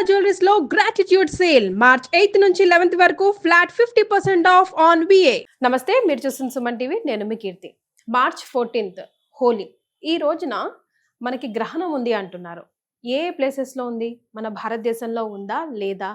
Jewelleries లో gratitude sale March 8 నుంచి 11th వరకు ఫ్లాట్ 50% ఆఫ్ ఆన్ విఏ. నమస్తే, మీరు చూస్తున్న సుమన్ టీవీ. నేను మీ కీర్తి. March 14th Holi. ఈ రోజున మనకి గ్రహణం ఉంది అంటున్నారు. ఏ ప్లేసెస్ లో ఉంది? మన భారతదేశంలో ఉందా లేదా?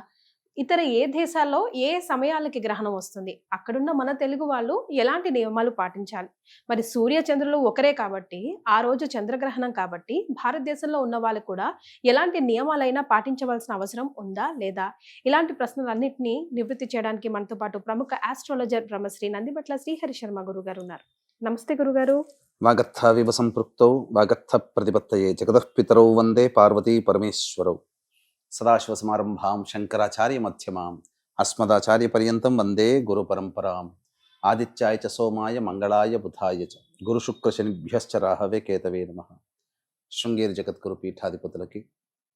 ఇతర ఏ దేశాల్లో ఏ సమయాలకి గ్రహణం వస్తుంది? అక్కడున్న మన తెలుగు వాళ్ళు ఎలాంటి నియమాలు పాటించాలి? మరి సూర్య చంద్రులు ఒకరే కాబట్టి, ఆ రోజు చంద్రగ్రహణం కాబట్టి భారతదేశంలో ఉన్న వాళ్ళు కూడా ఎలాంటి నియమాలైనా పాటించవలసిన అవసరం ఉందా లేదా? ఇలాంటి ప్రశ్నలన్నింటినీ నివృత్తి చేయడానికి మనతో పాటు ప్రముఖ ఆస్ట్రాలజర్ బ్రహ్మశ్రీ నందిబట్ల శ్రీహరి శర్మ గురుగారు ఉన్నారు. నమస్తే గురుగారు. వాగర్థావివ సంపృక్తౌ వాగర్థ ప్రతిపత్తయే జగతః పితరౌ వందే పార్వతీ పరమేశ్వరౌ. సదాశివసమారంభాం శంకరాచార్య మధ్యమాం అస్మదాచార్య పర్యంతం వందే గురు పరంపరాం. ఆదిత్యాయ చ సోమాయ మంగళాయ బుధాయ చ గురు శుక్ర శనిభ్యశ్చ రాహవే కేతవే నమః. శృంగేరి జగద్గురు పీఠాధిపతులకి,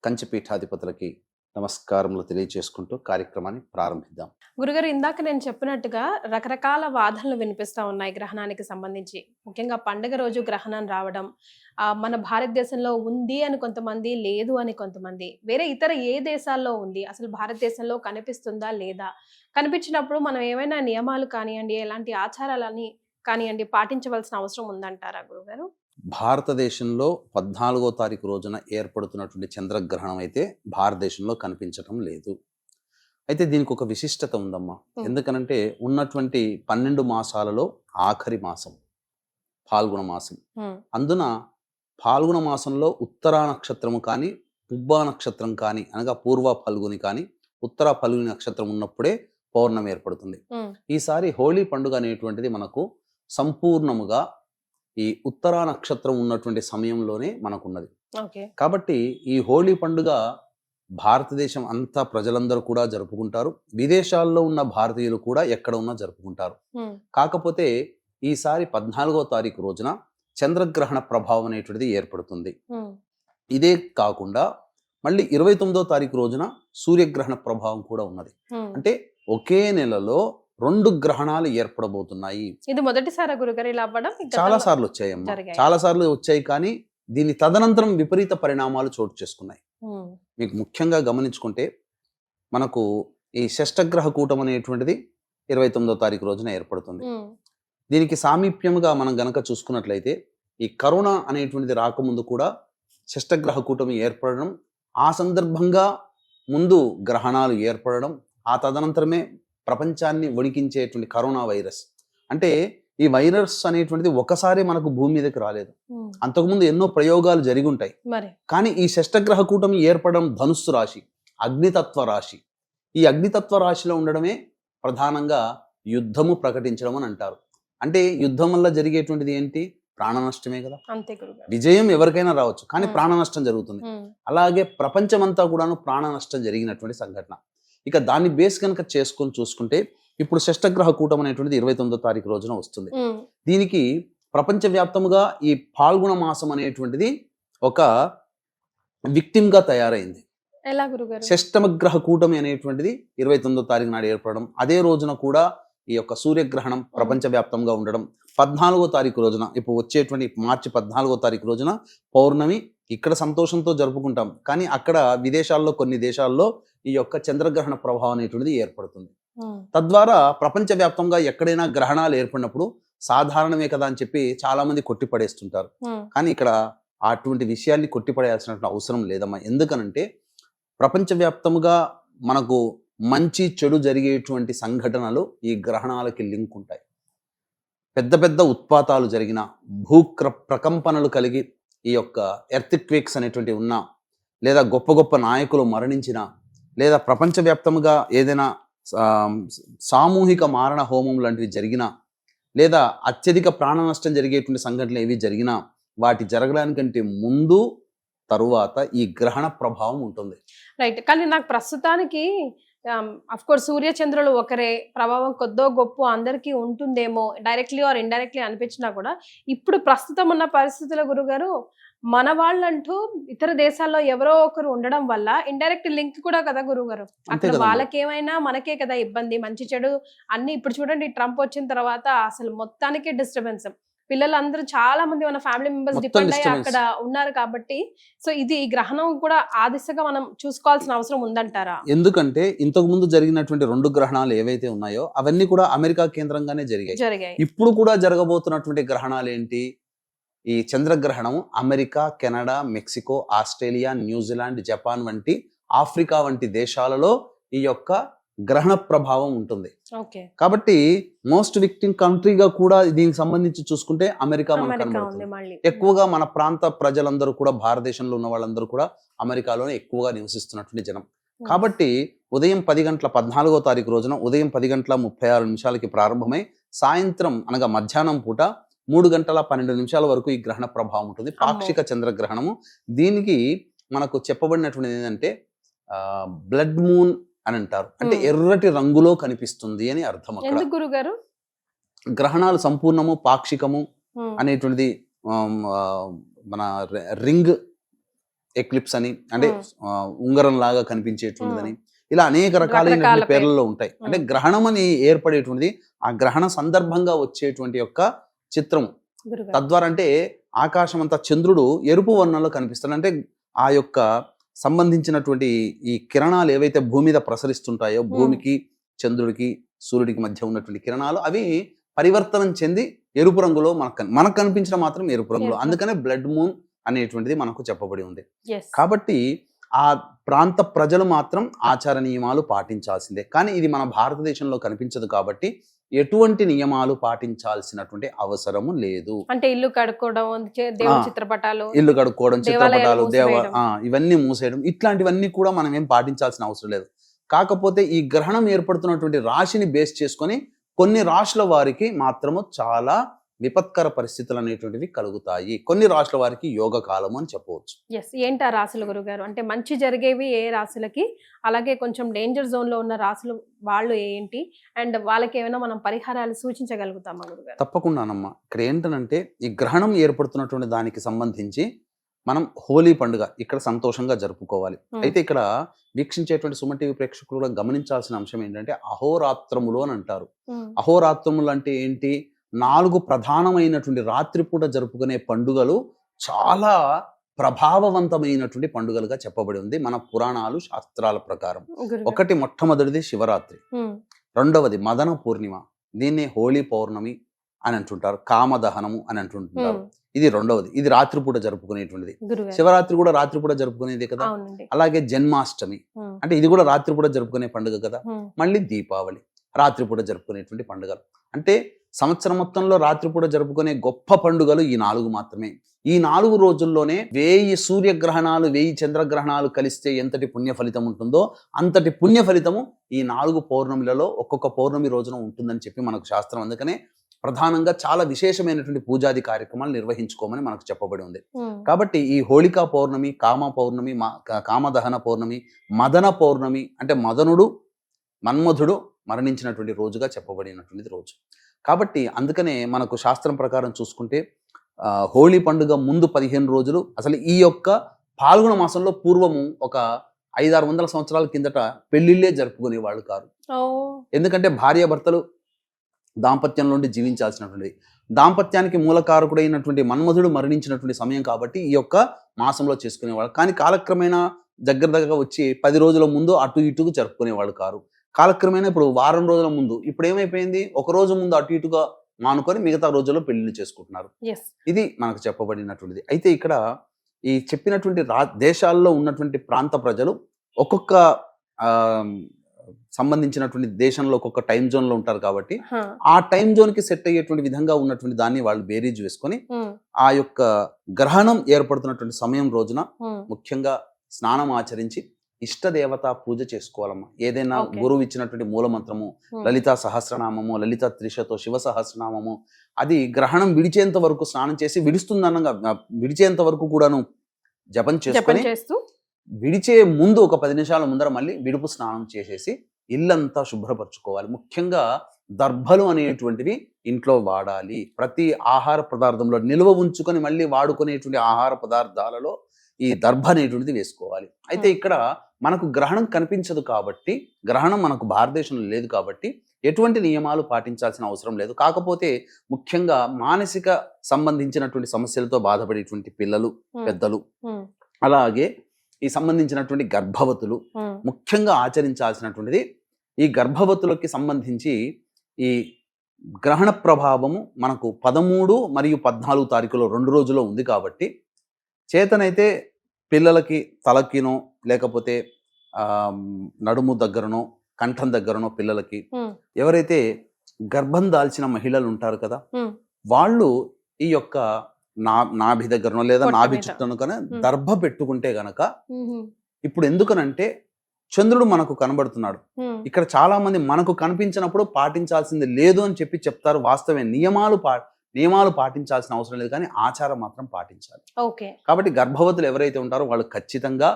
కంచి పీఠాధిపతులకి నమస్కారములు తెలియచేసుకుంటూ కార్యక్రమాన్ని ప్రారంభిద్దాం. గురుగారు, ఇందాక నేను చెప్పినట్టుగా రకరకాల వాదనలు వినిపిస్తా ఉన్నాయి గ్రహణానికి సంబంధించి. ముఖ్యంగా పండుగ రోజు గ్రహణం రావడం, మన భారతదేశంలో ఉంది అని కొంతమంది, లేదు అని కొంతమంది, వేరే ఇతర ఏ దేశాల్లో ఉంది, అసలు భారతదేశంలో కనిపిస్తుందా లేదా, కనిపించినప్పుడు మనం ఏమైనా నియమాలు కానివ్వండి, ఎలాంటి ఆచారాలని కానివ్వండి పాటించవలసిన అవసరం ఉందంటారా గురుగారు? భారతదేశంలో 14వ తారీఖు రోజున ఏర్పడుతున్నటువంటి చంద్రగ్రహణం అయితే భారతదేశంలో కనిపించటం లేదు. అయితే దీనికి ఒక విశిష్టత ఉందమ్మా. ఎందుకనంటే ఉన్నటువంటి 12 మాసాలలో ఆఖరి మాసం ఫాల్గుణ మాసం. అందున ఫాల్గుణ మాసంలో ఉత్తరా నక్షత్రము కానీ, పుబ్బా నక్షత్రం కానీ, అనగా పూర్వ ఫల్గుని కానీ, ఉత్తర ఫల్గుని నక్షత్రం ఉన్నప్పుడే పౌర్ణమి ఏర్పడుతుంది. ఈసారి హోళీ పండుగ అనేటువంటిది మనకు సంపూర్ణముగా ఈ ఉత్తరా నక్షత్రం ఉన్నటువంటి సమయంలోనే మనకున్నది. కాబట్టి ఈ హోళీ పండుగ భారతదేశం అంతా ప్రజలందరూ కూడా జరుపుకుంటారు. విదేశాల్లో ఉన్న భారతీయులు కూడా ఎక్కడ ఉన్నా జరుపుకుంటారు. కాకపోతే ఈసారి 14వ తారీఖు రోజున చంద్రగ్రహణ ప్రభావం అనేటువంటిది ఏర్పడుతుంది. ఇదే కాకుండా మళ్ళీ 29వ తారీఖు రోజున సూర్యగ్రహణ ప్రభావం కూడా ఉన్నది. అంటే ఒకే నెలలో 2 గ్రహణాలు ఏర్పడబోతున్నాయి. ఇది మొదటిసారి గురుగారు ఇలా అవ్వడం? చాలా సార్లు వచ్చాయమ్మా, చాలా సార్లు వచ్చాయి. కానీ దీని తదనంతరం విపరీత పరిణామాలు చోటు చేసుకున్నాయి. మీకు ముఖ్యంగా గమనించుకుంటే మనకు ఈ షష్టగ్రహ కూటం అనేటువంటిది 29వ తారీఖు రోజున ఏర్పడుతుంది. దీనికి సామీప్యముగా మనం గనక చూసుకున్నట్లయితే ఈ కరోనా అనేటువంటిది రాకముందు కూడా షష్టగ్రహ కూటమి ఏర్పడడం, ఆ సందర్భంగా ముందు గ్రహణాలు ఏర్పడడం, ఆ తదనంతరమే ప్రపంచాన్ని వణికించేటువంటి కరోనా వైరస్. అంటే ఈ వైరస్ అనేటువంటిది ఒకసారి మనకు భూమి మీదకి రాలేదు. అంతకుముందు ఎన్నో ప్రయోగాలు జరిగి ఉంటాయి. కానీ ఈ షష్టగ్రహ కూటమి ఏర్పడడం ధనుస్సు రాశి, అగ్నితత్వ రాశి. ఈ అగ్నితత్వ రాశిలో ఉండడమే ప్రధానంగా యుద్ధము ప్రకటించడం అని అంటారు. అంటే యుద్ధం వల్ల జరిగేటువంటిది ఏంటి? ప్రాణ నష్టమే కదా. విజయం ఎవరికైనా రావచ్చు, కానీ ప్రాణ నష్టం జరుగుతుంది. అలాగే ప్రపంచమంతా కూడాను ప్రాణ నష్టం జరిగినటువంటి సంఘటన. ఇక దాన్ని బేస్ కనుక చేసుకొని చూసుకుంటే ఇప్పుడు షష్టగ్రహ కూటం అనేటువంటిది 29వ తారీఖు రోజున వస్తుంది. దీనికి ప్రపంచవ్యాప్తముగా ఈ ఫాల్గుణ మాసం అనేటువంటిది ఒక విక్టిమ్ గా తయారైంది. షష్టమగ్రహ కూటమి అనేటువంటిది 29వ తారీఖు నాడు ఏర్పడడం, అదే రోజున కూడా ఈ యొక్క సూర్యగ్రహణం ప్రపంచవ్యాప్తంగా ఉండడం, 14వ తారీఖు రోజున ఇప్పుడు వచ్చేటువంటి మార్చి 14వ తారీఖు రోజున పౌర్ణమి. ఇక్కడ సంతోషంతో జరుపుకుంటాం, కానీ అక్కడ విదేశాల్లో కొన్ని దేశాల్లో ఈ యొక్క చంద్రగ్రహణ ప్రభావం అనేటువంటిది ఏర్పడుతుంది. తద్వారా ప్రపంచవ్యాప్తంగా ఎక్కడైనా గ్రహణాలు ఏర్పడినప్పుడు సాధారణమే కదా అని చెప్పి చాలా మంది కొట్టిపడేస్తుంటారు. కానీ ఇక్కడ అటువంటి విషయాన్ని కొట్టిపడేయాల్సినటువంటి అవసరం లేదమ్మా. ఎందుకనంటే ప్రపంచవ్యాప్తంగా మనకు మంచి చెడు జరిగేటువంటి సంఘటనలు ఈ గ్రహణాలకి లింక్ ఉంటాయి. పెద్ద పెద్ద ఉత్పాతాలు జరిగిన, ప్రకంపనలు కలిగి ఈ యొక్క ఎర్త్క్వేక్స్ అనేటువంటి ఉన్నా, లేదా గొప్ప గొప్ప నాయకులు మరణించిన, లేదా ప్రపంచవ్యాప్తంగా ఏదైనా సామూహిక మారణ హోమం లాంటివి జరిగినా, లేదా అత్యధిక ప్రాణ నష్టం జరిగేటువంటి సంఘటనలు ఏవి జరిగినా వాటి జరగడానికంటే ముందు తరువాత ఈ గ్రహణ ప్రభావం ఉంటుంది. రైట్. కానీ నాకు ప్రస్తుతానికి అఫ్ కోర్స్ సూర్య చంద్రులు ఒకరే, ప్రభావం కొద్దో గొప్ప అందరికీ ఉంటుందేమో డైరెక్ట్లీ ఆర్ ఇండైరెక్ట్లీ అనిపించినా కూడా ఇప్పుడు ప్రస్తుతం ఉన్న పరిస్థితుల గురుగారు మన వాళ్ళంటూ ఇతర దేశాల్లో ఎవరో ఒకరు ఉండడం వల్ల ఇండైరెక్ట్ లింక్ కూడా కదా గురుగారు. అక్కడ వాళ్ళకేమైనా మనకే కదా ఇబ్బంది, మంచి చెడు అన్ని. ఇప్పుడు చూడండి, ట్రంప్ వచ్చిన తర్వాత అసలు మొత్తానికి డిస్టర్బెన్స్. పిల్లలందరూ చాలా మంది మన ఫ్యామిలీ మెంబర్స్ మొత్తం డిపెండ్ అయ్యి disturbance. అక్కడ ఉన్నారు కాబట్టి సో ఇది ఈ గ్రహణం కూడా ఆ దిశగా మనం చూసుకోవాల్సిన అవసరం ఉందంటారా? ఎందుకంటే ఇంతకు ముందు జరిగినటువంటి 2 గ్రహణాలు ఏవైతే ఉన్నాయో అవన్నీ కూడా అమెరికా కేంద్రంగానే జరిగాయి. ఇప్పుడు కూడా జరగబోతున్నటువంటి గ్రహణాలు ఏంటి? ఈ చంద్రగ్రహణం America, Canada, Mexico, Australia, New Zealand, Japan వంటి ఆఫ్రికా వంటి దేశాలలో ఈ యొక్క గ్రహణ ప్రభావం ఉంటుంది. కాబట్టి మోస్ట్ విక్టిమ్ కంట్రీగా కూడా దీనికి సంబంధించి చూసుకుంటే అమెరికా మనకు కనబడుతుంది. ఎక్కువగా మన ప్రాంత ప్రజలందరూ కూడా, భారతదేశంలో ఉన్న వాళ్ళందరూ కూడా అమెరికాలోనే ఎక్కువగా నివసిస్తున్నటువంటి జనం. కాబట్టి ఉదయం 10 తారీఖు రోజున ఉదయం 10:36 ప్రారంభమై సాయంత్రం అనగా మధ్యాహ్నం పూట 3:12 వరకు ఈ గ్రహణ ప్రభావం ఉంటుంది. పాక్షిక చంద్రగ్రహణము. దీనికి మనకు చెప్పబడినటువంటిది ఏంటంటే బ్లడ్ మూన్ అని అంటారు. అంటే ఎర్రటి రంగులో కనిపిస్తుంది అని అర్థం. అక్కడ గ్రహణాలు సంపూర్ణము, పాక్షికము అనేటువంటిది మన రింగ్ ఎక్లిప్స్ అని, అంటే ఉంగరం లాగా కనిపించేటువంటిదని, ఇలా అనేక రకాలైన పేర్లలో ఉంటాయి. అంటే గ్రహణం అని ఏర్పడేటువంటిది ఆ గ్రహణ సందర్భంగా వచ్చేటువంటి యొక్క చిత్రం. తద్వారా అంటే ఆకాశం అంతా చంద్రుడు ఎరుపు వర్ణంలో కనిపిస్తాడు. అంటే ఆ యొక్క సంబంధించినటువంటి ఈ కిరణాలు ఏవైతే భూమి మీద ప్రసరిస్తుంటాయో, భూమికి, చంద్రుడికి, సూర్యుడికి మధ్య ఉన్నటువంటి కిరణాలు అవి పరివర్తనం చెంది ఎరుపు రంగులో మనకు కనిపించడం మాత్రం ఎరుపు రంగులో. అందుకనే బ్లడ్ మూన్ అనేటువంటిది మనకు చెప్పబడి ఉంది. కాబట్టి ఆ ప్రాంత ప్రజలు మాత్రం ఆచార నియమాలు పాటించాల్సిందే. కానీ ఇది మన భారతదేశంలో కనిపించదు కాబట్టి ఎటువంటి నియమాలు పాటించాల్సినటువంటి అవసరము లేదు. అంటే ఇల్లు కడుక్కోవడం, చిత్రపటాలు ఇవన్నీ మూసేయడం, ఇట్లాంటివన్నీ కూడా మనం ఏం పాటించాల్సిన అవసరం లేదు. కాకపోతే ఈ గ్రహణం ఏర్పడుతున్నటువంటి రాశిని బేస్ చేసుకొని కొన్ని రాశుల వారికి మాత్రము చాలా విపత్కర పరిస్థితులు అనేటువంటివి కలుగుతాయి. కొన్ని రాశుల వారికి యోగ కాలము అని చెప్పవచ్చు. ఏంటి ఆ రాశులు గురుగారు? అంటే మంచి జరిగేవి ఏ రాశులకి, అలాగే కొంచెం డేంజర్ జోన్ లో ఉన్న రాశులు వాళ్ళు ఏంటి, అండ్ వాళ్ళకి ఏమైనా మనం పరిహారాలు సూచించగలుగుతామా గురుగారు? తప్పకుండానమ్మా. ఇక్కడ ఏంటంటే ఈ గ్రహణం ఏర్పడుతున్నటువంటి దానికి సంబంధించి మనం హోలీ పండుగ ఇక్కడ సంతోషంగా జరుపుకోవాలి. అయితే ఇక్కడ వీక్షించేటువంటి సుమన్ టీవీ ప్రేక్షకులు కూడా గమనించాల్సిన అంశం ఏంటంటే అహోరాత్రములు అని అంటారు. అహోరాత్రములు అంటే ఏంటి? 4 ప్రధానమైనటువంటి రాత్రిపూట జరుపుకునే పండుగలు చాలా ప్రభావవంతమైనటువంటి పండుగలుగా చెప్పబడి ఉంది మన పురాణాలు, శాస్త్రాల ప్రకారం. ఒకటి మొట్టమొదటిది శివరాత్రి, రెండవది మదన పూర్ణిమ, దీన్నే హోలీ పౌర్ణమి అని అంటుంటారు, కామదహనము అని అంటుంటారు. ఇది రెండవది, ఇది రాత్రిపూట జరుపుకునేటువంటిది. శివరాత్రి కూడా రాత్రిపూట జరుపుకునేది కదా. అలాగే జన్మాష్టమి అంటే ఇది కూడా రాత్రిపూట జరుపుకునే పండుగ కదా. మళ్ళీ దీపావళి రాత్రిపూట జరుపుకునేటువంటి పండుగలు. అంటే సంవత్సరం మొత్తంలో రాత్రిపూట జరుపుకునే గొప్ప పండుగలు ఈ 4 మాత్రమే. ఈ 4 రోజుల్లోనే 1000 సూర్యగ్రహణాలు, 1000 చంద్రగ్రహణాలు కలిస్తే ఎంతటి పుణ్య ఫలితం ఉంటుందో అంతటి పుణ్య ఫలితము ఈ 4 పౌర్ణమిలలో ఒక్కొక్క పౌర్ణమి రోజున ఉంటుందని చెప్పి మనకు శాస్త్రం. అందుకనే ప్రధానంగా చాలా విశేషమైనటువంటి పూజాది కార్యక్రమాలు నిర్వహించుకోమని మనకు చెప్పబడి ఉంది. కాబట్టి ఈ హోళికా పౌర్ణమి, కామ పౌర్ణమి, కామదహన పౌర్ణమి, మదన పౌర్ణమి అంటే మన్మధుడు మరణించినటువంటి రోజుగా చెప్పబడినటువంటి రోజు. కాబట్టి అందుకనే మనకు శాస్త్రం ప్రకారం చూసుకుంటే హోళీ పండుగ ముందు 15 రోజులు అసలు ఈ యొక్క పాల్గొన మాసంలో పూర్వము ఒక 500-600 సంవత్సరాల కిందట పెళ్లిళ్లే జరుపుకునే వాళ్ళు కాదు. ఎందుకంటే భార్యాభర్తలు దాంపత్యంలో జీవించాల్సినటువంటిది, దాంపత్యానికి మూలకారకుడైనటువంటి మన్మధుడు మరణించినటువంటి సమయం కాబట్టి ఈ యొక్క మాసంలో చేసుకునేవాళ్ళు. కానీ కాలక్రమేణా దగ్గరగా వచ్చి 10 రోజుల ముందు అటు ఇటుకు జరుపుకునేవాళ్ళు కారు. కాలక్రమేణా ఇప్పుడు వారం రోజుల ముందు, ఇప్పుడు ఏమైపోయింది, ఒక రోజు ముందు అటు ఇటుగా మానుకొని మిగతా రోజుల్లో పెళ్లిళ్ళు చేసుకుంటున్నారు. ఇది మనకు చెప్పబడినటువంటిది. అయితే ఇక్కడ ఈ చెప్పినటువంటి దేశాల్లో ఉన్నటువంటి ప్రాంత ప్రజలు ఒక్కొక్క సంబంధించినటువంటి దేశంలో ఒక్కొక్క టైం జోన్ లో ఉంటారు కాబట్టి ఆ టైం జోన్ కి సెట్ అయ్యేటువంటి విధంగా ఉన్నటువంటి దాన్ని వాళ్ళు బేరీజ్ వేసుకొని ఆ యొక్క గ్రహణం ఏర్పడుతున్నటువంటి సమయం రోజున ముఖ్యంగా స్నానం ఆచరించి ఇష్ట దేవత పూజ చేసుకోవాలమ్మా. ఏదైనా గురువు ఇచ్చినటువంటి మూలమంత్రము, లలితా సహస్రనామము, లలిత త్రిశతో, శివ సహస్రనామము, అది గ్రహణం విడిచేంత వరకు స్నానం చేసి, విడిచేంత వరకు కూడాను జపం చేసుకొని విడిచే ముందు ఒక 10 నిమిషాల ముందర మళ్ళీ విడుపు స్నానం చేసేసి ఇల్లంతా శుభ్రపరచుకోవాలి. ముఖ్యంగా దర్భలు అనేటువంటివి ఇంట్లో వాడాలి. ప్రతి ఆహార పదార్థంలో నిల్వ ఉంచుకొని మళ్ళీ వాడుకునేటువంటి ఆహార పదార్థాలలో ఈ దర్భ అనేటువంటిది వేసుకోవాలి. అయితే ఇక్కడ మనకు గ్రహణం కనిపించదు కాబట్టి, గ్రహణం మనకు భారతదేశంలో లేదు కాబట్టి ఎటువంటి నియమాలు పాటించాల్సిన అవసరం లేదు. కాకపోతే ముఖ్యంగా మానసిక సంబంధించినటువంటి సమస్యలతో బాధపడేటువంటి పిల్లలు, పెద్దలు, అలాగే ఈ సంబంధించినటువంటి గర్భవతులు ముఖ్యంగా ఆచరించాల్సినటువంటిది, ఈ గర్భవతులకి సంబంధించి ఈ గ్రహణ ప్రభావము మనకు 13 మరియు 14 తారీఖులో 2 రోజుల్లో ఉంది కాబట్టి చేతనైతే పిల్లలకి తలకినో లేకపోతే నడుము దగ్గరనో కంఠం దగ్గరనో పిల్లలకి ఎవరైతే గర్భం దాల్చిన మహిళలు ఉంటారు కదా, వాళ్ళు ఈ యొక్క నాభి దగ్గరనో లేదా నాభి చుట్టను కనుక దర్భ పెట్టుకుంటే గనక, ఇప్పుడు ఎందుకనంటే చంద్రుడు మనకు కనబడుతున్నాడు, ఇక్కడ చాలా మంది మనకు కనిపించినప్పుడు పాటించాల్సింది లేదు అని చెప్తారు. వాస్తవమే, నియమాలు పాటించాల్సిన అవసరం లేదు, కానీ ఆచారం మాత్రం పాటించాలి. కాబట్టి గర్భవతులు ఎవరైతే ఉంటారో వాళ్ళు ఖచ్చితంగా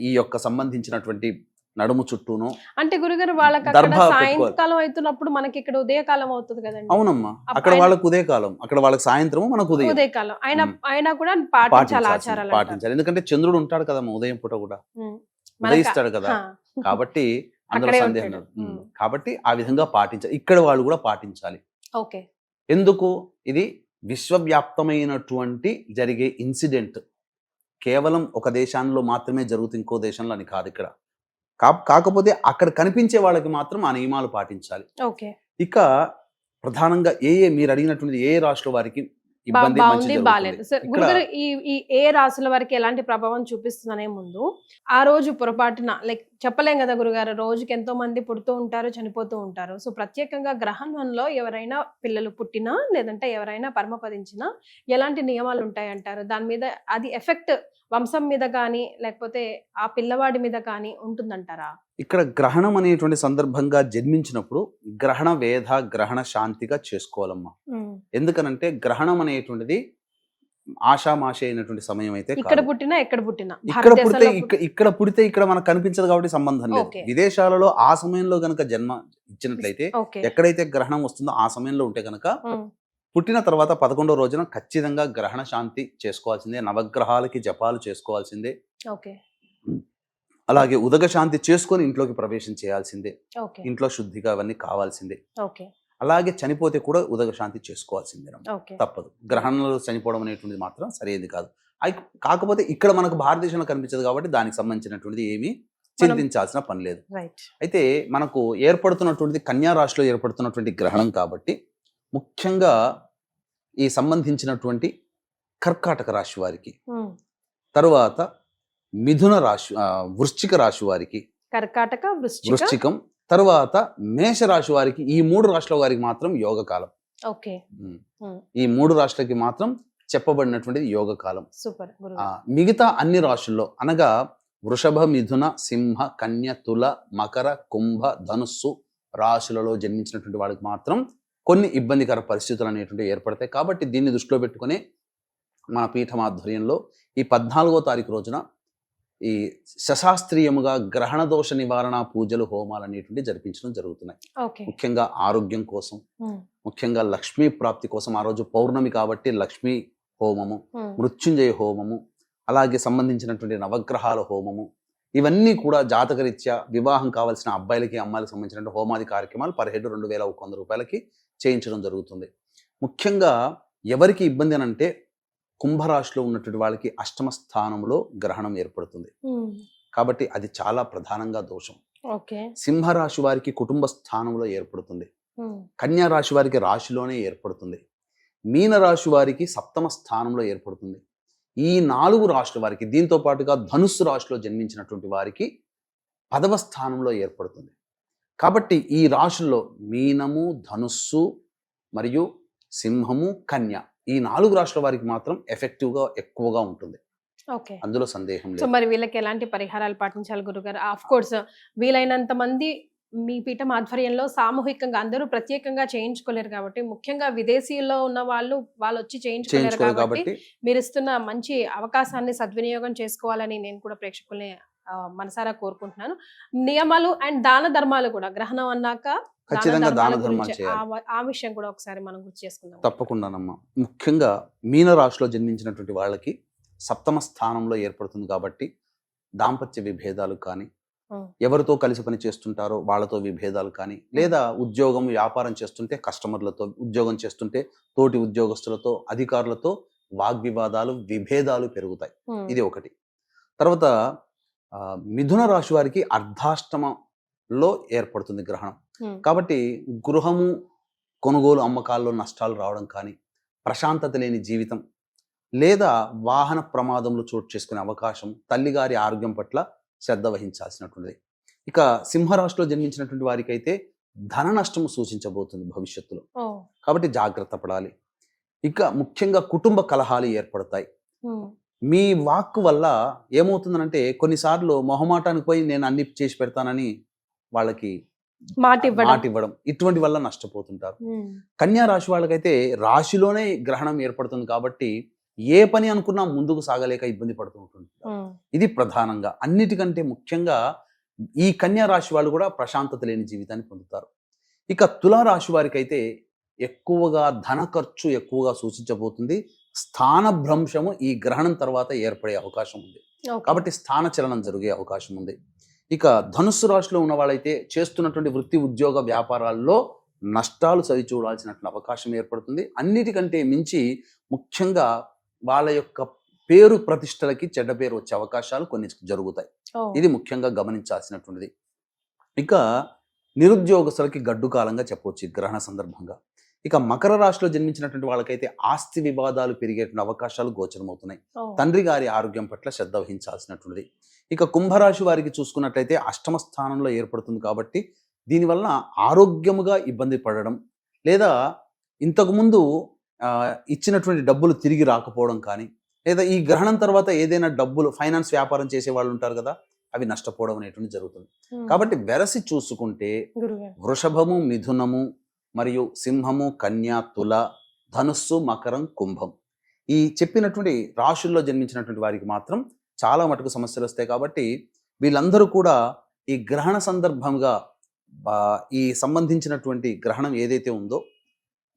ఈ యొక్క సంబంధించినటువంటి నడుము చుట్టూను, అంటే గురుగారు వాళ్ళకి సాయంకాలం అవుతున్నప్పుడు మనకి ఇక్కడ ఉదయకాలం అవుతుంది కదండి. అవునమ్మా, అక్కడ వాళ్ళకి ఉదయకాలం, అక్కడ వాళ్ళకి సాయంత్రం, మనకు ఉదయకాలం అయినా కూడా పాటించాలి. ఎందుకంటే చంద్రుడు ఉంటాడు కదమ్మా ఉదయం పూట కూడా ఉదయిస్తాడు కదా, కాబట్టి అందులో సందేహం లేదు. కాబట్టి ఆ విధంగా పాటించాలి, ఇక్కడ వాళ్ళు కూడా పాటించాలి. ఎందుకు? ఇది విశ్వవ్యాప్తమైనటువంటి జరిగే ఇన్సిడెంట్, కేవలం ఒక దేశంలో మాత్రమే జరుగుతుంది, ఇంకో దేశంలో అని కాదు ఇక్కడ. కాకపోతే అక్కడ కనిపించే వాళ్ళకి మాత్రం ఆ నియమాలు పాటించాలి. ఇక ప్రధానంగా మీరు అడిగినటువంటి ఏ రాష్ట్ర వారికి ఇబ్బంది బాలేదు సార్. గురుగారు ఈ ఏ రాశుల వారికి ఎలాంటి ప్రభావం చూపిస్తుందనే ముందు, ఆ రోజు పొరపాటున లైక్ చెప్పలేం కదా గురుగారు, రోజుకి ఎంతో మంది పుడుతూ ఉంటారు, చనిపోతూ ఉంటారు. సో ప్రత్యేకంగా గ్రహణంలో ఎవరైనా పిల్లలు పుట్టినా లేదంటే ఎవరైనా పరమపదించినా ఎలాంటి నియమాలు ఉంటాయంటారు? దాని మీద అది ఎఫెక్ట్ వంశం మీద కానీ లేకపోతే ఆ పిల్లవాడి మీద కానీ ఉంటుందంటారా? ఇక్కడ గ్రహణం అనేటువంటి సందర్భంగా జన్మించినప్పుడు గ్రహణ వేద గ్రహణ శాంతిగా చేసుకోవాలమ్మా. ఎందుకనంటే గ్రహణం అనేటువంటిది ఆషామాషి అయినటువంటి సమయం అయితే ఇక్కడ పుట్టినా ఎక్కడ పుట్టినా, ఇక్కడ పుడితే ఇక్కడ మనకు కనిపించదు కాబట్టి సంబంధం లేదు. విదేశాలలో ఆ సమయంలో గనక జన్మ ఇచ్చినట్లయితే ఎక్కడైతే గ్రహణం వస్తుందో ఆ సమయంలో ఉంటే గనక పుట్టిన తర్వాత 11వ రోజున ఖచ్చితంగా గ్రహణ శాంతి చేసుకోవాల్సిందే, నవగ్రహాలకి జపాలు చేసుకోవాల్సిందే, అలాగే ఉదక శాంతి చేసుకొని ఇంట్లోకి ప్రవేశం చేయాల్సిందే, ఇంట్లో శుద్ధిగా అవన్నీ కావాల్సిందే. అలాగే చనిపోతే కూడా ఉదక శాంతి చేసుకోవాల్సిందే, తప్పదు. గ్రహణంలో చనిపోవడం అనేటువంటిది మాత్రం సరైనది కాదు. కాకపోతే ఇక్కడ మనకు భారతదేశంలో కనిపించదు కాబట్టి దానికి సంబంధించినటువంటిది ఏమీ చింతించాల్సిన పని లేదు. అయితే మనకు ఏర్పడుతున్నటువంటిది కన్యా రాశిలో ఏర్పడుతున్నటువంటి గ్రహణం కాబట్టి ముఖ్యంగా ఈ సంబంధించినటువంటి కర్కాటక రాశి వారికి, తరువాత మిథున రాశి వృశ్చిక రాశి వారికి, కర్కాటక వృశ్చికం, తరువాత మేష రాశి వారికి, ఈ 3 రాశుల వారికి మాత్రం యోగ కాలం. ఈ 3 రాశులకి మాత్రం చెప్పబడినటువంటిది యోగ కాలం. మిగతా అన్ని రాశుల్లో అనగా వృషభ, మిథున, సింహ, కన్య, తుల, మకర, కుంభ, ధనుస్సు రాశులలో జన్మించినటువంటి వాళ్ళకి మాత్రం కొన్ని ఇబ్బందికర పరిస్థితులు అనేటువంటి ఏర్పడతాయి. కాబట్టి దీన్ని దృష్టిలో పెట్టుకుని మన పీఠం ఆధ్వర్యంలో ఈ 14వ తారీఖు రోజున ఈ సశాస్త్రీయముగా గ్రహణ దోష నివారణ పూజలు, హోమాలు అనేటువంటి జరిపించడం జరుగుతున్నాయి. ముఖ్యంగా ఆరోగ్యం కోసం, ముఖ్యంగా లక్ష్మీ ప్రాప్తి కోసం. ఆ రోజు పౌర్ణమి కాబట్టి లక్ష్మీ హోమము, మృత్యుంజయ హోమము, అలాగే సంబంధించినటువంటి నవగ్రహాల హోమము, ఇవన్నీ కూడా జాతకరీత్యా వివాహం కావాల్సిన అబ్బాయిలకి అమ్మాయిలకు సంబంధించిన హోమాది కార్యక్రమాలు పర్ హెడ్ 2,100 రూపాయలకి చేయించడం జరుగుతుంది. ముఖ్యంగా ఎవరికి ఇబ్బంది అని అంటే కుంభరాశిలో ఉన్నటువంటి వాళ్ళకి అష్టమ స్థానంలో గ్రహణం ఏర్పడుతుంది కాబట్టి అది చాలా ప్రధానంగా దోషం. సింహరాశి వారికి కుటుంబ స్థానంలో ఏర్పడుతుంది, కన్యా రాశి వారికి రాశిలోనే ఏర్పడుతుంది, మీన రాశి వారికి సప్తమ స్థానంలో ఏర్పడుతుంది. ఈ 4 రాశుల వారికి, దీంతో పాటుగా ధనుస్సు రాశిలో జన్మించినటువంటి వారికి 10వ స్థానంలో ఏర్పడుతుంది. కాబట్టి ఈ రాశుల్లో మీనము, ధనుస్సు మరియు సింహము, కన్య, ఈ 4 రాశుల వారికి మాత్రం ఎఫెక్టివ్గా ఎక్కువగా ఉంటుంది, అందులో సందేహం లేదు. సో మరి వీళ్ళకి ఎలాంటి పరిహారాలు పాటించాలి గురుగారు? ఆఫ్ కోర్స్ వీలైనంత మంది మీ పీఠం ఆధ్వర్యంలో సామూహికంగా అందరూ ప్రత్యేకంగా చేయించుకోలేరు కాబట్టి, ముఖ్యంగా విదేశీయుల్లో ఉన్న వాళ్ళు వచ్చి చేయించుకోలేరు కాబట్టి మీరు ఇస్తున్న మంచి అవకాశాన్ని సద్వినియోగం చేసుకోవాలని నేను కూడా ప్రేక్షకుల్ని మనసారా కోరుకుంటున్నాను. నియమాలు అండ్ దాన ధర్మాలు కూడా, గ్రహణం అన్నాక ఖచ్చితంగా దాన ధర్మాలు చేయాలి, ఆ విషయం కూడా ఒకసారి మనం గుర్తు చేసుకుందాం. తప్పకుండానమ్మా. ముఖ్యంగా మీన రాశిలో జన్మించినటువంటి వాళ్ళకి సప్తమ స్థానంలో ఏర్పడుతుంది కాబట్టి దాంపత్య విభేదాలు కానీ, ఎవరితో కలిసి పని చేస్తుంటారో వాళ్ళతో విభేదాలు కానీ, లేదా ఉద్యోగం వ్యాపారం చేస్తుంటే కస్టమర్లతో, ఉద్యోగం చేస్తుంటే తోటి ఉద్యోగస్తులతో, అధికారులతో వాగ్వివాదాలు విభేదాలు పెరుగుతాయి. ఇది ఒకటి. తర్వాత మిథున రాశి వారికి అర్ధాష్టమంలో ఏర్పడుతుంది గ్రహణం. కాబట్టి గృహము కొనుగోలు అమ్మకాల్లో నష్టాలు రావడం కానీ, ప్రశాంతత లేని జీవితం, లేదా వాహన ప్రమాదంలో చోటు చేసుకునే అవకాశం, తల్లిగారి ఆరోగ్యం పట్ల శ్రద్ధ వహించాల్సినటువంటిది. ఇక సింహరాశిలో జన్మించినటువంటి వారికి అయితే ధన నష్టం సూచించబోతుంది భవిష్యత్తులో, కాబట్టి జాగ్రత్త పడాలి. ఇక ముఖ్యంగా కుటుంబ కలహాలు ఏర్పడతాయి. మీ వాక్కు వల్ల ఏమవుతుందనంటే కొన్నిసార్లు మొహమాటానికి పోయి నేను అన్ని చేసి పెడతానని వాళ్ళకి మాట ఇవ్వడం, ఇటువంటి వల్ల నష్టపోతుంటారు. కన్యా రాశి వాళ్ళకైతే రాశిలోనే గ్రహణం ఏర్పడుతుంది కాబట్టి ఏ పని అనుకున్నా ముందుకు సాగలేక ఇబ్బంది పడుతూ ఉంటుంది. ఇది ప్రధానంగా. అన్నిటికంటే ముఖ్యంగా ఈ కన్యా రాశి వాళ్ళు కూడా ప్రశాంతత లేని జీవితాన్ని పొందుతారు. ఇక తులారాశి వారికి అయితే ఎక్కువగా ధన ఖర్చు ఎక్కువగా సూచించబోతుంది. స్థాన భ్రంశము ఈ గ్రహణం తర్వాత ఏర్పడే అవకాశం ఉంది, కాబట్టి స్థాన చలనం జరిగే అవకాశం ఉంది. ఇక ధనుస్సు రాశిలో ఉన్న వాళ్ళైతే చేస్తున్నటువంటి వృత్తి ఉద్యోగ వ్యాపారాల్లో నష్టాలు సరి చూడాల్సినటువంటి అవకాశం ఏర్పడుతుంది. అన్నిటికంటే మించి ముఖ్యంగా వాళ్ళ యొక్క పేరు ప్రతిష్టలకి చెడ్డ పేరు వచ్చే అవకాశాలు కొన్ని జరుగుతాయి. ఇది ముఖ్యంగా గమనించాల్సినటువంటిది. ఇక నిరుద్యోగస్తులకి గడ్డు కాలంగా చెప్పవచ్చు ఈ గ్రహణ సందర్భంగా. ఇక మకర రాశిలో జన్మించినటువంటి వాళ్ళకైతే ఆస్తి వివాదాలు పెరిగేటువంటి అవకాశాలు గోచరమవుతున్నాయి. తండ్రి గారి ఆరోగ్యం పట్ల శ్రద్ధ వహించాల్సినటువంటిది. ఇక కుంభరాశి వారికి చూసుకున్నట్లయితే అష్టమ స్థానంలో ఏర్పడుతుంది కాబట్టి దీనివల్ల ఆరోగ్యముగా ఇబ్బంది పడడం, లేదా ఇంతకుముందు ఇచ్చినటువంటి డబ్బులు తిరిగి రాకపోవడం కానీ, లేదా ఈ గ్రహణం తర్వాత ఏదైనా డబ్బులు ఫైనాన్స్ వ్యాపారం చేసే వాళ్ళు ఉంటారు కదా, అవి నష్టపోవడం అనేటువంటి జరుగుతుంది. కాబట్టి వెరసి చూసుకుంటే వృషభము, మిథునము, మరియు సింహము, కన్య, తుల, ధనుస్సు, మకరం, కుంభం, ఈ చెప్పినటువంటి రాశుల్లో జన్మించినటువంటి వారికి మాత్రం చాలా మటుకు సమస్యలు వస్తాయి. కాబట్టి వీళ్ళందరూ కూడా ఈ గ్రహణ సందర్భంగా ఈ సంబంధించినటువంటి గ్రహణం ఏదైతే ఉందో,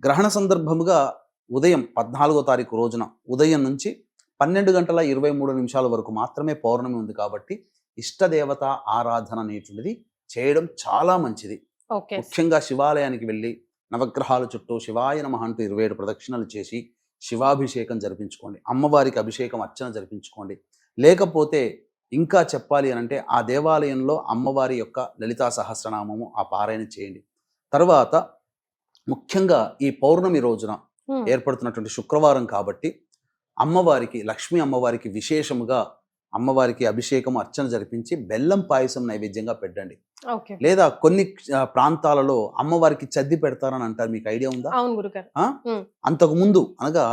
గ్రహణ సందర్భముగా ఉదయం 14వ తారీఖు రోజున ఉదయం నుంచి 12:23 వరకు మాత్రమే పౌర్ణమి ఉంది. కాబట్టి ఇష్టదేవత ఆరాధన అనేటువంటిది చేయడం చాలా మంచిది. ముఖ్యంగా శివాలయానికి వెళ్ళి నవగ్రహాల చుట్టూ శివాయ నమః అంటూ 27 ప్రదక్షిణలు చేసి శివాభిషేకం జరిపించుకోండి. అమ్మవారికి అభిషేకం అర్చన జరిపించుకోండి. లేకపోతే ఇంకా చెప్పాలి అనంటే ఆ దేవాలయంలో అమ్మవారి యొక్క లలితా సహస్రనామము ఆ పారాయణ చేయండి. తర్వాత ముఖ్యంగా ఈ పౌర్ణమి రోజున ఏర్పడుతున్నటువంటి శుక్రవారం కాబట్టి అమ్మవారికి, లక్ష్మీ అమ్మవారికి విశేషముగా అమ్మవారికి అభిషేకం అర్చన జరిపించి బెల్లం పాయసం నైవేద్యంగా పెట్టండి. లేదా కొన్ని ప్రాంతాలలో అమ్మవారికి చద్ది పెడతారని అంటారు, మీకు ఐడియా ఉందా? అంతకు ముందు అనగా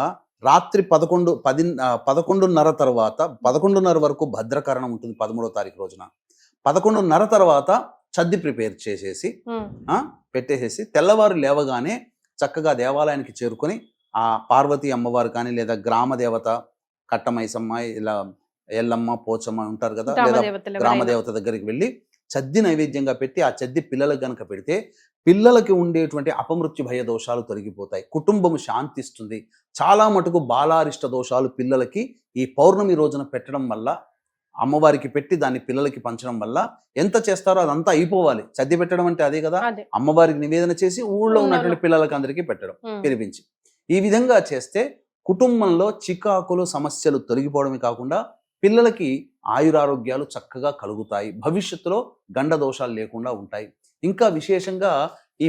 రాత్రి 11:30 తర్వాత 11:30 వరకు భద్రకరణం ఉంటుంది 13వ తారీఖు రోజున. 11:30 తర్వాత చద్ది ప్రిపేర్ చేసేసి పెట్టేసేసి తెల్లవారు లేవగానే చక్కగా దేవాలయానికి చేరుకొని ఆ పార్వతీ అమ్మవారు కానీ, లేదా గ్రామ దేవత కట్టమైసమ్మ, ఇలా ఎల్లమ్మ, పోచమ్మ ఉంటారు కదా, లేదా గ్రామ దేవత దగ్గరికి వెళ్ళి చద్ది నైవేద్యంగా పెట్టి ఆ చద్ది పిల్లలకు గనక పెడితే పిల్లలకి ఉండేటువంటి అపమృత్యు భయ దోషాలు తొలగిపోతాయి, కుటుంబము శాంతిస్తుంది. చాలా మటుకు బాలారిష్ట దోషాలు పిల్లలకి ఈ పౌర్ణమి రోజున పెట్టడం వల్ల, అమ్మవారికి పెట్టి దాన్ని పిల్లలకి పంచడం వల్ల ఎంత చేస్తారో అదంతా అయిపోవాలి. చద్ది పెట్టడం అంటే అదే కదా, అమ్మవారికి నివేదన చేసి ఊళ్ళో ఉన్నటువంటి పిల్లలకి అందరికీ పెట్టడం పిలిపించి. ఈ విధంగా చేస్తే కుటుంబంలో చికాకులు సమస్యలు తొలగిపోవడమే కాకుండా పిల్లలకి ఆయురారోగ్యాలు చక్కగా కలుగుతాయి, భవిష్యత్తులో గండ దోషాలు లేకుండా ఉంటాయి. ఇంకా విశేషంగా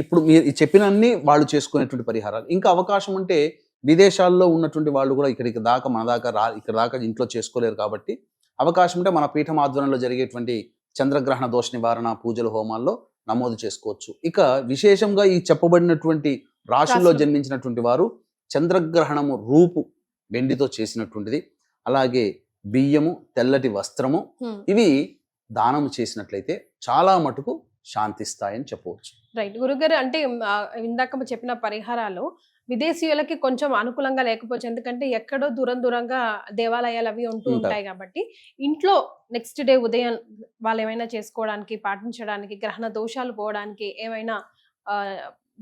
ఇప్పుడు మీరు చెప్పినన్ని వాళ్ళు చేసుకునేటువంటి పరిహారాలు. ఇంకా అవకాశం ఉంటే విదేశాల్లో ఉన్నటువంటి వాళ్ళు కూడా ఇక్కడికి దాకా మన దాకా ఇక్కడ దాకా ఇంట్లో చేసుకోలేరు కాబట్టి అవకాశం ఉంటే మన పీఠం ఆధ్వర్యంలో జరిగేటువంటి చంద్రగ్రహణ దోష నివారణ పూజల హోమాల్లో నమోదు చేసుకోవచ్చు. ఇక విశేషంగా ఈ చెప్పబడినటువంటి రాశుల్లో జన్మించినటువంటి వారు చంద్రగ్రహణము రూపు వెండితో చేసినటువంటిది, అలాగే బియ్యము, తెల్లటి వస్త్రము, ఇవి దానము చేసినట్లయితే చాలా మటుకు శాంతిస్తాయని చెప్పవచ్చు. రైట్ గురుగారు, అంటే ఇందాక చెప్పిన పరిహారాలు విదేశీయులకి కొంచెం అనుకూలంగా లేకపోవచ్చు, ఎందుకంటే ఎక్కడో దూరంగా దేవాలయాలు అవి ఉంటూ ఉంటాయి. కాబట్టి ఇంట్లో నెక్స్ట్ డే ఉదయం వాళ్ళు ఏమైనా చేసుకోవడానికి, పాటించడానికి, గ్రహణ దోషాలు పోవడానికి ఏమైనా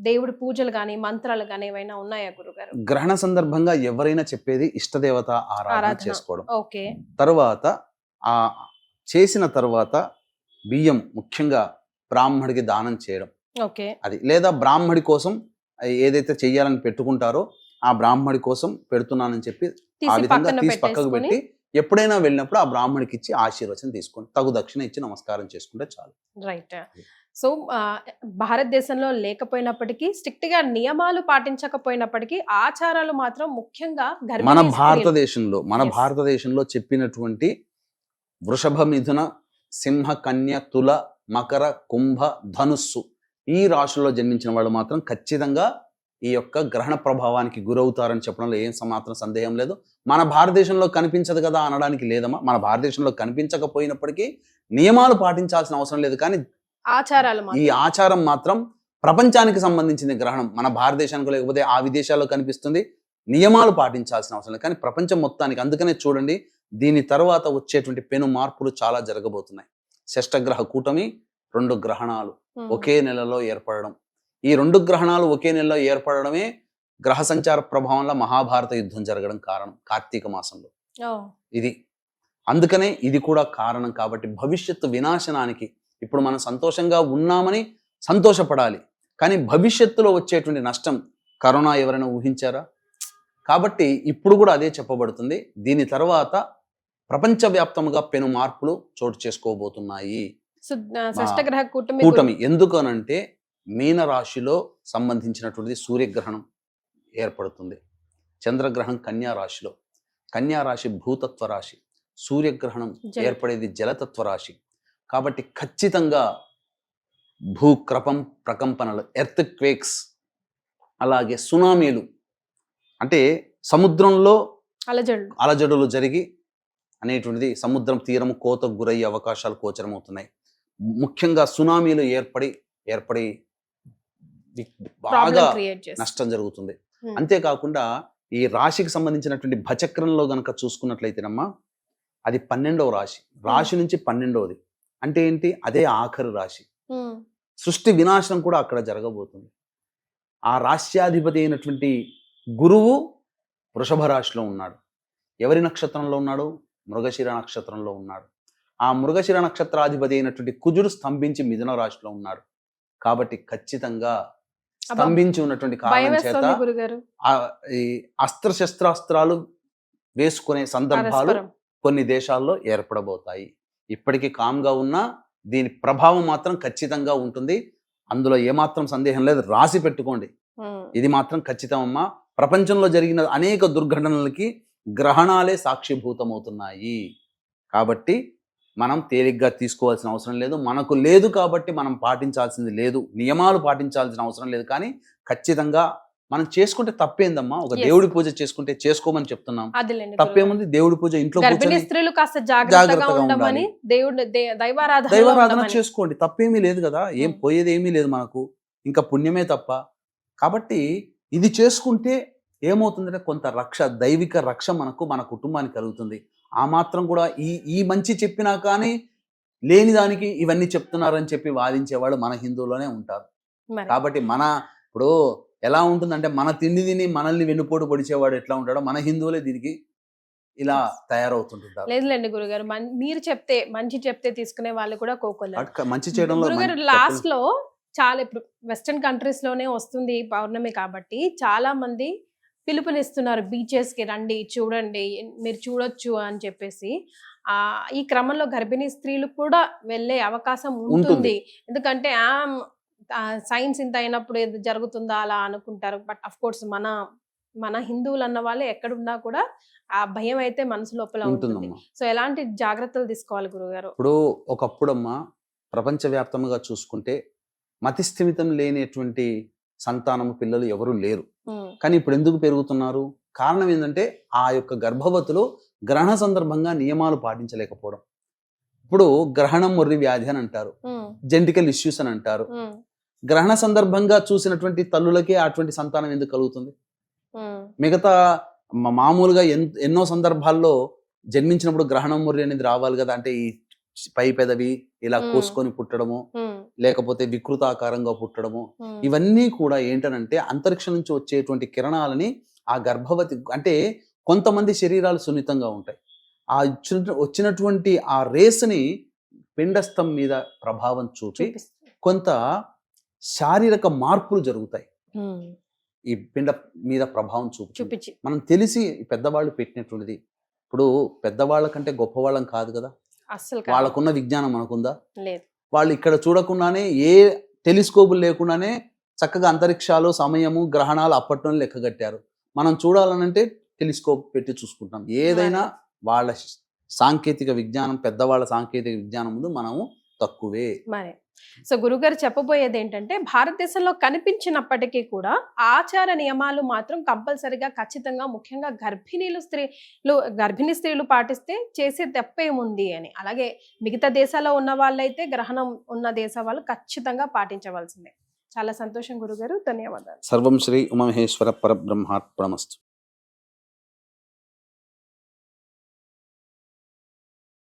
దేవుడి పూజలు కానీ మంత్రాలు కానీ ఏమైనా ఉన్నాయా గురుగారు? గ్రహణ సందర్భంగా ఎవరైనా చెప్పేది ఇష్టదేవత ఆరాధన చేసుకోవడం. ఓకే. తర్వాత ఆ చేసిన తర్వాత బియ్యం ముఖ్యంగా బ్రాహ్మడికి దానం చేయడం, ఓకే. అది లేదా బ్రాహ్మడి కోసం ఏదైతే చెయ్యాలని పెట్టుకుంటారో ఆ బ్రాహ్మడి కోసం పెడుతున్నానని చెప్పి ఆ విధంగా తీసి పక్కకు పెట్టి ఎప్పుడైనా వెళ్ళినప్పుడు ఆ బ్రాహ్మడికి ఇచ్చి ఆశీర్వచనం తీసుకోండి, తగు దక్షిణ ఇచ్చి నమస్కారం చేసుకుంటే చాలు. రైట్. సో భారతదేశంలో లేకపోయినప్పటికీ స్ట్రిక్ట్ గా నియమాలు పాటించకపోయినప్పటికీ ఆచారాలు మాత్రం ముఖ్యంగా మన భారతదేశంలో చెప్పినటువంటి వృషభ, మిథున, సింహ, కన్య, తుల, మకర, కుంభ, ధనుస్సు ఈ రాశుల్లో జన్మించిన వాళ్ళు మాత్రం ఖచ్చితంగా ఈ యొక్క గ్రహణ ప్రభావానికి గురవుతారని చెప్పడంలో ఏం మాత్రం సందేహం లేదు. మన భారతదేశంలో కనిపించదు కదా అనడానికి లేదమ్మా. మన భారతదేశంలో కనిపించకపోయినప్పటికీ నియమాలు పాటించాల్సిన అవసరం లేదు. కానీ ఈ ఆచారం మాత్రం ప్రపంచానికి సంబంధించిన గ్రహణం. మన భారతదేశానికి లేకపోతే ఆ విదేశాల్లో కనిపిస్తుంది, నియమాలు పాటించాల్సిన అవసరం లేదు. కానీ ప్రపంచం మొత్తానికి, అందుకనే చూడండి దీని తర్వాత వచ్చేటువంటి పెను మార్పులు చాలా జరగబోతున్నాయి. షష్టగ్రహ కూటమి, 2 గ్రహణాలు ఒకే నెలలో ఏర్పడడం. ఈ 2 గ్రహణాలు ఒకే నెలలో ఏర్పడడమే గ్రహ సంచార ప్రభావంలో మహాభారత యుద్ధం జరగడం కారణం. కార్తీక మాసంలో ఇది, అందుకనే ఇది కూడా కారణం. కాబట్టి భవిష్యత్తు వినాశనానికి ఇప్పుడు మనం సంతోషంగా ఉన్నామని సంతోషపడాలి, కానీ భవిష్యత్తులో వచ్చేటువంటి నష్టం కరోనా ఎవరైనా ఊహించారా? కాబట్టి ఇప్పుడు కూడా అదే చెప్పబడుతుంది. దీని తర్వాత ప్రపంచవ్యాప్తంగా పెను మార్పులు చోటు చేసుకోబోతున్నాయి. కూటమి ఎందుకనంటే మీనరాశిలో సంబంధించినటువంటిది సూర్యగ్రహణం ఏర్పడుతుంది, చంద్రగ్రహణం కన్యా రాశిలో, కన్యా రాశి భూతత్వ రాశి, సూర్యగ్రహణం ఏర్పడేది జలతత్వ రాశి. కాబట్టి ఖచ్చితంగా ప్రకంపనలు, ఎర్త్ క్వేక్స్, అలాగే సునామీలు, అంటే సముద్రంలో అలజడులు జరిగి అనేటువంటిది సముద్రం తీరము కోతకు గురయ్యే అవకాశాలు గోచరమవుతున్నాయి. ముఖ్యంగా సునామీలు ఏర్పడి బాగా నష్టం జరుగుతుంది. అంతేకాకుండా ఈ రాశికి సంబంధించినటువంటి భచక్రంలో గనక చూసుకున్నట్లయితేనమ్మా, అది 12వ రాశి, రాశి నుంచి 12వది అంటే ఏంటి? అదే ఆఖరి రాశి. సృష్టి వినాశనం కూడా అక్కడ జరగబోతుంది. ఆ రాశ్యాధిపతి అయినటువంటి గురువు వృషభ రాశిలో ఉన్నాడు. ఎవరి నక్షత్రంలో ఉన్నాడు? మృగశిర నక్షత్రంలో ఉన్నాడు. ఆ మృగశిర నక్షత్రాధిపతి అయినటువంటి కుజుడు స్తంభించి మిథున రాశిలో ఉన్నాడు. కాబట్టి ఖచ్చితంగా స్తంభించి ఉన్నటువంటి కారణం చేత ఈ అస్త్రశస్త్రాస్త్రాలు వేసుకునే సందర్భాలు కొన్ని దేశాల్లో ఏర్పడబోతాయి. ఇప్పటికీ కామ్గా ఉన్నా దీని ప్రభావం మాత్రం ఖచ్చితంగా ఉంటుంది. అందులో ఏమాత్రం సందేహం లేదు. రాసి పెట్టుకోండి, ఇది మాత్రం ఖచ్చితమమ్మా. ప్రపంచంలో జరిగిన అనేక దుర్ఘటనలకి గ్రహణాలే సాక్షిభూతమవుతున్నాయి. కాబట్టి మనం తేలిగ్గా తీసుకోవాల్సిన అవసరం లేదు. మనకు లేదు కాబట్టి మనం పాటించాల్సింది లేదు, నియమాలు పాటించాల్సిన అవసరం లేదు. కానీ ఖచ్చితంగా మనం చేసుకుంటే తప్పేందమ్మా? ఒక దేవుడి పూజ చేసుకుంటే చేసుకోమని చెప్తున్నాం, తప్పేముంది? దేవుడి పూజ ఇంట్లో జాగ్రత్తగా ఉండాలి, దైవారాధన చేసుకోండి, తప్పేమీ లేదు కదా. ఏం పోయేది ఏమీ లేదు మనకు, ఇంకా పుణ్యమే తప్ప. కాబట్టి ఇది చేసుకుంటే ఏమవుతుందంటే కొంత రక్ష, దైవిక రక్ష మన కుటుంబానికి కలుగుతుంది. ఆ మాత్రం కూడా ఈ మంచి చెప్పినా కానీ లేని దానికి ఇవన్నీ చెప్తున్నారని చెప్పి వాదించేవాళ్ళు మన హిందువులోనే ఉంటారు. కాబట్టి ఇప్పుడు ఎలా ఉంటుందంటే, మన తిండి తిని మనల్ని వెన్నుపోటు పొడిచేవాడు ఎట్లా ఉంటాడో మన హిందువులే దీనికి ఇలా తయారవుతుంటారు. లేదులేండి గురుగారు, మీరు మంచి చెప్తే తీసుకునే వాళ్ళు కూడా కోకోలేదు. మంచి చేయడంలో లాస్ట్ లో చాలా, ఇప్పుడు వెస్టర్న్ కంట్రీస్ లోనే వస్తుంది పౌర్ణమి కాబట్టి చాలా మంది పిలుపునిస్తున్నారు, బీచెస్ కి రండి, చూడండి, మీరు చూడొచ్చు అని చెప్పేసి. ఈ క్రమంలో గర్భిణీ స్త్రీలు కూడా వెళ్ళే అవకాశం ఉంటుంది. ఎందుకంటే సైన్స్ ఇంత అయినప్పుడు ఏది జరుగుతుందా అలా అనుకుంటారు. బట్ అఫ్ కోర్స్ మన హిందువులు అన్న వాళ్ళు ఎక్కడున్నా కూడా ఆ భయం అయితే మనసు లోపల ఉంటుంది. సో ఎలాంటి జాగ్రత్తలు తీసుకోవాలి గురుగారు? ఇప్పుడు ఒకప్పుడమ్మా ప్రపంచవ్యాప్తంగా చూసుకుంటే మతిస్థిమితం లేనటువంటి సంతానము పిల్లలు ఎవరు లేరు. కానీ ఇప్పుడు ఎందుకు పెరుగుతున్నారు? కారణం ఏంటంటే ఆ యొక్క గర్భవతులు గ్రహణ సందర్భంగా నియమాలు పాటించలేకపోవడం. ఇప్పుడు గ్రహణం మొర్రి వ్యాధి అని అంటారు, జెనెటికల్ ఇష్యూస్ అని అంటారు. గ్రహణ సందర్భంగా చూసినటువంటి తల్లులకే అటువంటి సంతానం ఎందుకు కలుగుతుంది? మిగతా మామూలుగా ఎన్నో సందర్భాల్లో జన్మించినప్పుడు గ్రహణం మొర్రి అనేది రావాలి కదా. అంటే ఈ పై పెదవి ఇలా కోసుకొని పుట్టడము, లేకపోతే వికృతాకారంగా పుట్టడము, ఇవన్నీ కూడా ఏంటనంటే అంతరిక్షం నుంచి వచ్చేటువంటి కిరణాలని ఆ గర్భవతి, అంటే కొంతమంది శరీరాలు సున్నితంగా ఉంటాయి, వచ్చినటువంటి ఆ రేస్ని పిండస్థం మీద ప్రభావం చూపి చూపిస్తుంది. కొంత శారీరక మార్పులు జరుగుతాయి. ఉమ్, ఈ పిండ మీద ప్రభావం చూపుతుంది. చూపించి మనం తెలిసి పెద్దవాళ్ళు పెట్టినటువంటిది. ఇప్పుడు పెద్దవాళ్ళ కంటే గొప్పవాళ్ళం కాదు కదా. అస్సలు కాదు. వాళ్ళకున్న విజ్ఞానం మనకుందా? లేదు. వాళ్ళు ఇక్కడ చూడకుండానే ఏ టెలిస్కోపులు లేకుండానే చక్కగా అంతరిక్షాలు, సమయము, గ్రహణాలు అప్పట్లోనే లెక్కగట్టారు. మనం చూడాలనంటే టెలిస్కోప్ పెట్టి చూసుకుంటాం. ఏదైనా వాళ్ళ సాంకేతిక విజ్ఞానం, పెద్దవాళ్ళ సాంకేతిక విజ్ఞానం ముందు మనము తక్కువే. మరి సో గురుగారు చెప్పబోయేది ఏంటంటే, భారతదేశంలో కనిపించినప్పటికీ కూడా ఆచార నియమాలు మాత్రం కంపల్సరిగా ఖచ్చితంగా, ముఖ్యంగా గర్భిణీ స్త్రీలు పాటిస్తే చేసే తప్పేముంది అని. అలాగే మిగతా దేశాల్లో ఉన్న వాళ్ళైతే, గ్రహణం ఉన్న దేశ వాళ్ళు ఖచ్చితంగా పాటించవలసిందే. చాలా సంతోషం గురుగారు, ధన్యవాదాలు. సర్వం శ్రీ ఉమామహేశ్వర పరబ్రహ్మార్పణమస్తు.